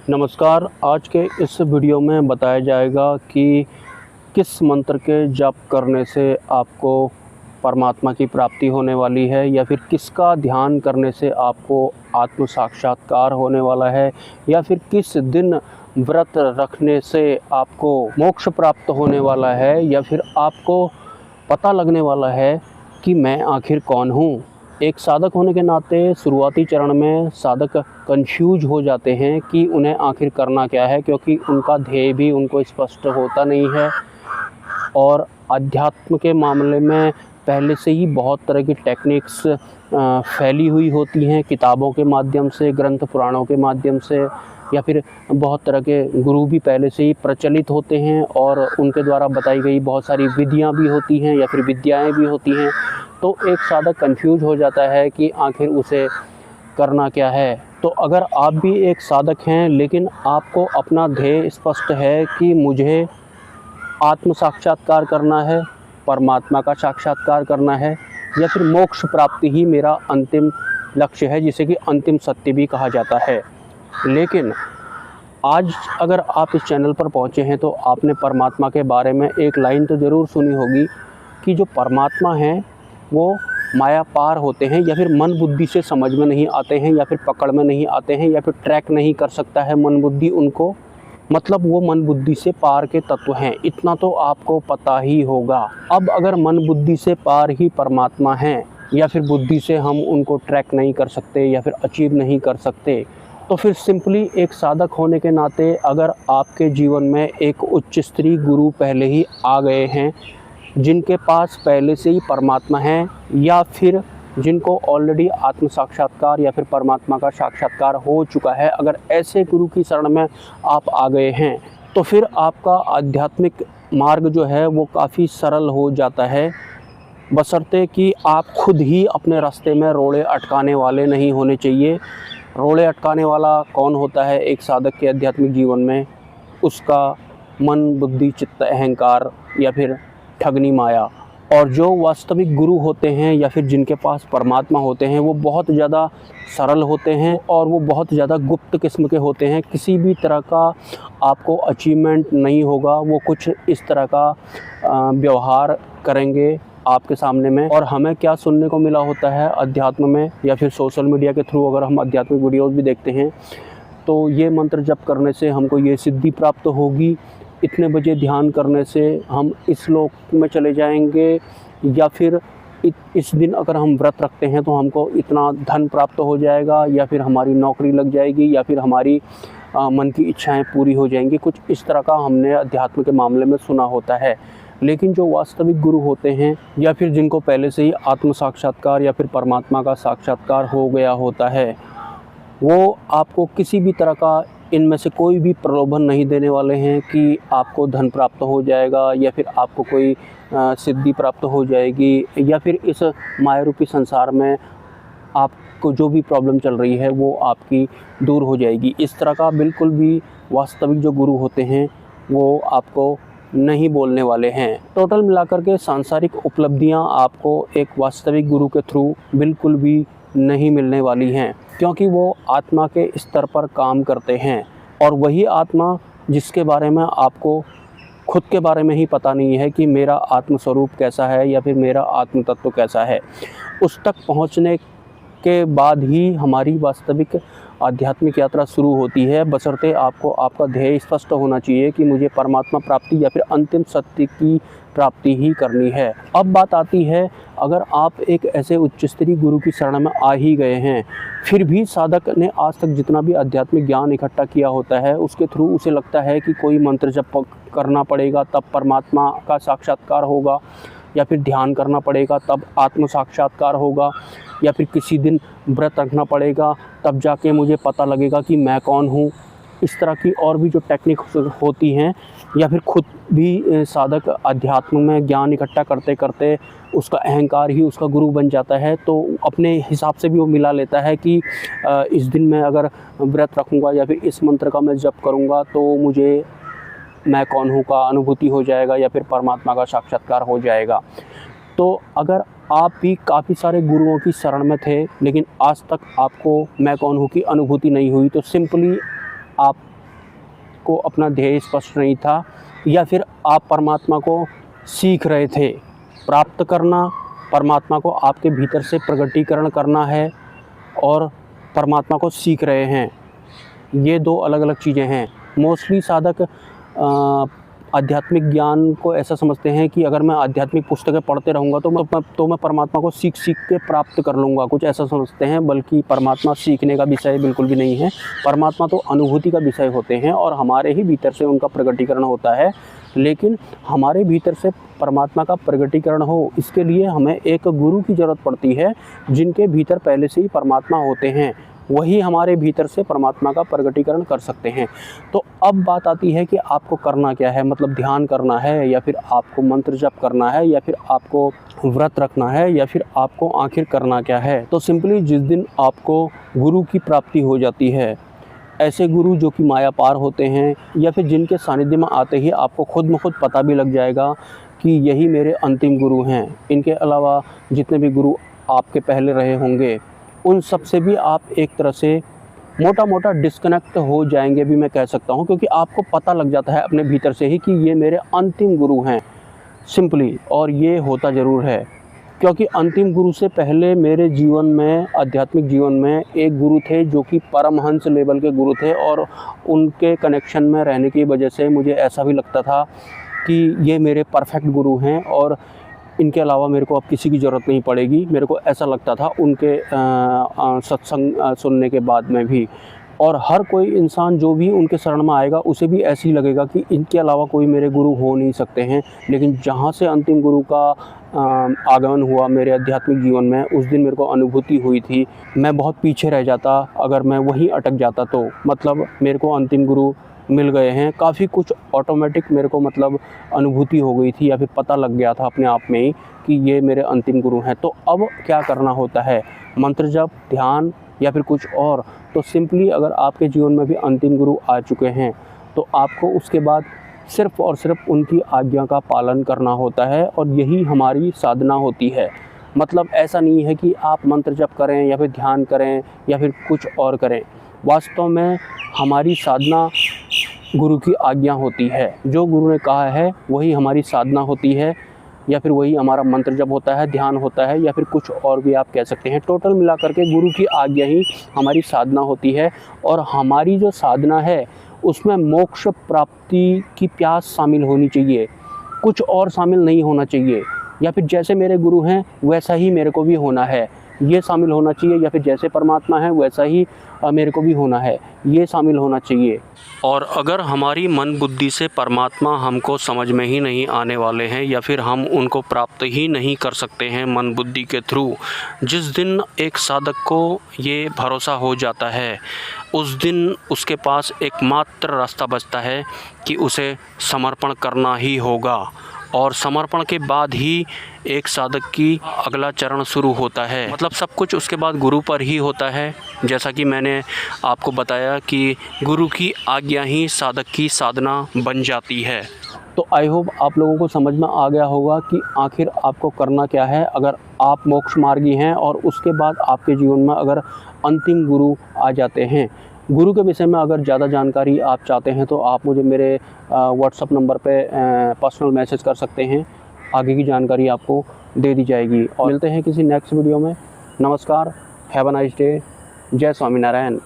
नमस्कार। आज के इस वीडियो में बताया जाएगा कि किस मंत्र के जप करने से आपको परमात्मा की प्राप्ति होने वाली है, या फिर किसका ध्यान करने से आपको आत्म साक्षात्कार होने वाला है, या फिर किस दिन व्रत रखने से आपको मोक्ष प्राप्त होने वाला है, या फिर आपको पता लगने वाला है कि मैं आखिर कौन हूँ। एक साधक होने के नाते शुरुआती चरण में साधक कंफ्यूज हो जाते हैं कि उन्हें आखिर करना क्या है, क्योंकि उनका ध्येय भी उनको स्पष्ट होता नहीं है। और अध्यात्म के मामले में पहले से ही बहुत तरह की टेक्निक्स फैली हुई होती हैं, किताबों के माध्यम से, ग्रंथ पुराणों के माध्यम से, या फिर बहुत तरह के गुरु भी पहले से ही प्रचलित होते हैं और उनके द्वारा बताई गई बहुत सारी विधियां भी होती हैं या फिर विद्याएं भी होती हैं। तो एक साधक कंफ्यूज हो जाता है कि आखिर उसे करना क्या है। तो अगर आप भी एक साधक हैं लेकिन आपको अपना ध्येय स्पष्ट है कि मुझे आत्म साक्षात्कार करना है, परमात्मा का साक्षात्कार करना है, या फिर मोक्ष प्राप्ति ही मेरा अंतिम लक्ष्य है, जिसे कि अंतिम सत्य भी कहा जाता है। लेकिन आज अगर आप इस चैनल पर पहुंचे हैं तो आपने परमात्मा के बारे में एक लाइन तो ज़रूर सुनी होगी कि जो परमात्मा हैं वो माया पार होते हैं, या फिर मन बुद्धि से समझ में नहीं आते हैं, या फिर पकड़ में नहीं आते हैं, या फिर ट्रैक नहीं कर सकता है मन बुद्धि उनको। मतलब वो मन बुद्धि से पार के तत्व हैं, इतना तो आपको पता ही होगा। अब अगर मन बुद्धि से पार ही परमात्मा हैं, या फिर बुद्धि से हम उनको ट्रैक नहीं कर सकते या फिर अचीव नहीं कर सकते, तो फिर सिंपली एक साधक होने के नाते अगर आपके जीवन में एक उच्च स्तरीय गुरु पहले ही आ गए हैं, जिनके पास पहले से ही परमात्मा है, या फिर जिनको ऑलरेडी आत्म साक्षात्कार या फिर परमात्मा का साक्षात्कार हो चुका है, अगर ऐसे गुरु की शरण में आप आ गए हैं तो फिर आपका आध्यात्मिक मार्ग जो है वो काफ़ी सरल हो जाता है, बशर्ते कि आप खुद ही अपने रास्ते में रोड़े अटकाने वाले नहीं होने चाहिए। रोड़े अटकाने वाला कौन होता है एक साधक के आध्यात्मिक जीवन में? उसका मन बुद्धि चित्त अहंकार या फिर ठगनी माया। और जो वास्तविक गुरु होते हैं या फिर जिनके पास परमात्मा होते हैं, वो बहुत ज़्यादा सरल होते हैं और वो बहुत ज़्यादा गुप्त किस्म के होते हैं। किसी भी तरह का आपको अचीवमेंट नहीं होगा, वो कुछ इस तरह का व्यवहार करेंगे आपके सामने में। और हमें क्या सुनने को मिला होता है अध्यात्म में या फिर सोशल मीडिया के थ्रू अगर हम आध्यात्मिक वीडियोस भी देखते हैं, तो ये मंत्र जप करने से हमको ये सिद्धि प्राप्त होगी, इतने बजे ध्यान करने से हम इस लोक में चले जाएंगे, या फिर इस दिन अगर हम व्रत रखते हैं तो हमको इतना धन प्राप्त हो जाएगा, या फिर हमारी नौकरी लग जाएगी, या फिर हमारी मन की इच्छाएं पूरी हो जाएंगी। कुछ इस तरह का हमने अध्यात्म के मामले में सुना होता है। लेकिन जो वास्तविक गुरु होते हैं या फिर जिनको पहले से ही आत्म साक्षात्कार या फिर परमात्मा का साक्षात्कार हो गया होता है, वो आपको किसी भी तरह का इनमें से कोई भी प्रलोभन नहीं देने वाले हैं कि आपको धन प्राप्त हो जाएगा, या फिर आपको कोई सिद्धि प्राप्त हो जाएगी, या फिर इस माया रूपी संसार में आपको जो भी प्रॉब्लम चल रही है वो आपकी दूर हो जाएगी। इस तरह का बिल्कुल भी वास्तविक जो गुरु होते हैं वो आपको नहीं बोलने वाले हैं। टोटल मिलाकर के सांसारिक उपलब्धियां आपको एक वास्तविक गुरु के थ्रू बिल्कुल भी नहीं मिलने वाली हैं, क्योंकि वो आत्मा के स्तर पर काम करते हैं। और वही आत्मा जिसके बारे में आपको खुद के बारे में ही पता नहीं है कि मेरा आत्म स्वरूप कैसा है या फिर मेरा आत्म तत्व कैसा है, उस तक पहुंचने के बाद ही हमारी वास्तविक आध्यात्मिक यात्रा शुरू होती है। बशर्ते आपको आपका ध्येय स्पष्ट होना चाहिए कि मुझे परमात्मा प्राप्ति या फिर अंतिम सत्य की प्राप्ति ही करनी है। अब बात आती है, अगर आप एक ऐसे उच्च स्तरीय गुरु की शरण में आ ही गए हैं, फिर भी साधक ने आज तक जितना भी आध्यात्मिक ज्ञान इकट्ठा किया होता है उसके थ्रू उसे लगता है कि कोई मंत्र जप करना पड़ेगा तब परमात्मा का साक्षात्कार होगा, या फिर ध्यान करना पड़ेगा तब आत्म साक्षात्कार होगा, या फिर किसी दिन व्रत रखना पड़ेगा तब जाके मुझे पता लगेगा कि मैं कौन हूँ। इस तरह की और भी जो टेक्निक होती हैं, या फिर खुद भी साधक अध्यात्म में ज्ञान इकट्ठा करते करते उसका अहंकार ही उसका गुरु बन जाता है, तो अपने हिसाब से भी वो मिला लेता है कि इस दिन मैं अगर व्रत रखूँगा या फिर इस मंत्र का मैं जप करूँगा तो मुझे मैं कौन हूँ का अनुभूति हो जाएगा, या फिर परमात्मा का साक्षात्कार हो जाएगा। तो अगर आप भी काफ़ी सारे गुरुओं की शरण में थे लेकिन आज तक आपको मैं कौन हूँ की अनुभूति नहीं हुई, तो सिंपली आप आपको अपना ध्येय स्पष्ट नहीं था, या फिर आप परमात्मा को सीख रहे थे? प्राप्त करना, परमात्मा को आपके भीतर से प्रगटीकरण करना है, और परमात्मा को सीख रहे हैं, ये दो अलग अलग चीज़ें हैं। मोस्टली साधक आध्यात्मिक ज्ञान को ऐसा समझते हैं कि अगर मैं आध्यात्मिक पुस्तकें पढ़ते रहूँगा तो मैं परमात्मा को सीख के प्राप्त कर लूँगा, कुछ ऐसा समझते हैं। बल्कि परमात्मा सीखने का विषय बिल्कुल भी नहीं है। परमात्मा तो अनुभूति का विषय होते हैं और हमारे ही भीतर से उनका प्रगटीकरण होता है। लेकिन हमारे भीतर से परमात्मा का प्रगटीकरण हो, इसके लिए हमें एक गुरु की ज़रूरत पड़ती है, जिनके भीतर पहले से ही परमात्मा होते हैं। वही हमारे भीतर से परमात्मा का प्रगटीकरण कर सकते हैं। तो अब बात आती है कि आपको करना क्या है, मतलब ध्यान करना है, या फिर आपको मंत्र जप करना है, या फिर आपको व्रत रखना है, या फिर आपको आखिर करना क्या है। तो सिंपली जिस दिन आपको गुरु की प्राप्ति हो जाती है, ऐसे गुरु जो कि माया पार होते हैं, या फिर जिनके सानिध्य में आते ही आपको खुद में खुद पता भी लग जाएगा कि यही मेरे अंतिम गुरु हैं। इनके अलावा जितने भी गुरु आपके पहले रहे होंगे, उन सब से भी आप एक तरह से मोटा मोटा डिस्कनेक्ट हो जाएंगे भी मैं कह सकता हूं, क्योंकि आपको पता लग जाता है अपने भीतर से ही कि ये मेरे अंतिम गुरु हैं सिंपली। और ये होता ज़रूर है, क्योंकि अंतिम गुरु से पहले मेरे जीवन में, आध्यात्मिक जीवन में एक गुरु थे जो कि परमहंस लेवल के गुरु थे, और उनके कनेक्शन में रहने की वजह से मुझे ऐसा भी लगता था कि ये मेरे परफेक्ट गुरु हैं और इनके अलावा मेरे को अब किसी की ज़रूरत नहीं पड़ेगी। मेरे को ऐसा लगता था उनके सत्संग सुनने के बाद में भी। और हर कोई इंसान जो भी उनके शरण में आएगा, उसे भी ऐसे ही लगेगा कि इनके अलावा कोई मेरे गुरु हो नहीं सकते हैं। लेकिन जहाँ से अंतिम गुरु का आगमन हुआ मेरे आध्यात्मिक जीवन में, उस दिन मेरे को अनुभूति हुई थी। मैं बहुत पीछे रह जाता अगर मैं वहीं अटक जाता तो। मतलब मेरे को अंतिम गुरु मिल गए हैं, काफ़ी कुछ ऑटोमेटिक मेरे को मतलब अनुभूति हो गई थी, या फिर पता लग गया था अपने आप में ही कि ये मेरे अंतिम गुरु हैं। तो अब क्या करना होता है, मंत्र जप, ध्यान, या फिर कुछ और? तो सिंपली अगर आपके जीवन में भी अंतिम गुरु आ चुके हैं, तो आपको उसके बाद सिर्फ़ और सिर्फ उनकी आज्ञा का पालन करना होता है, और यही हमारी साधना होती है। मतलब ऐसा नहीं है कि आप मंत्र जप करें या फिर ध्यान करें या फिर कुछ और करें। वास्तव में हमारी साधना गुरु की आज्ञा होती है। जो गुरु ने कहा है वही हमारी साधना होती है, या फिर वही हमारा मंत्र जप होता है, ध्यान होता है, या फिर कुछ और भी आप कह सकते हैं। टोटल मिला करके गुरु की आज्ञा ही हमारी साधना होती है। और हमारी जो साधना है उसमें मोक्ष प्राप्ति की प्यास शामिल होनी चाहिए, कुछ और शामिल नहीं होना चाहिए। या फिर जैसे मेरे गुरु हैं वैसा ही मेरे को भी होना है, ये शामिल होना चाहिए। या फिर जैसे परमात्मा है वैसा ही मेरे को भी होना है, ये शामिल होना चाहिए। और अगर हमारी मन बुद्धि से परमात्मा हमको समझ में ही नहीं आने वाले हैं, या फिर हम उनको प्राप्त ही नहीं कर सकते हैं मन बुद्धि के थ्रू, जिस दिन एक साधक को ये भरोसा हो जाता है, उस दिन उसके पास एकमात्र रास्ता बचता है कि उसे समर्पण करना ही होगा। और समर्पण के बाद ही एक साधक की अगला चरण शुरू होता है। मतलब सब कुछ उसके बाद गुरु पर ही होता है। जैसा कि मैंने आपको बताया कि गुरु की आज्ञा ही साधक की साधना बन जाती है। तो आई होप आप लोगों को समझ में आ गया होगा कि आखिर आपको करना क्या है अगर आप मोक्ष मार्गी हैं, और उसके बाद आपके जीवन में अगर अंतिम गुरु आ जाते हैं। गुरु के विषय में अगर ज़्यादा जानकारी आप चाहते हैं तो आप मुझे मेरे व्हाट्सअप नंबर पे पर्सनल मैसेज कर सकते हैं, आगे की जानकारी आपको दे दी जाएगी। और मिलते हैं किसी नेक्स्ट वीडियो में। नमस्कार, हैव अ नाइस डे, जय स्वामीनारायण।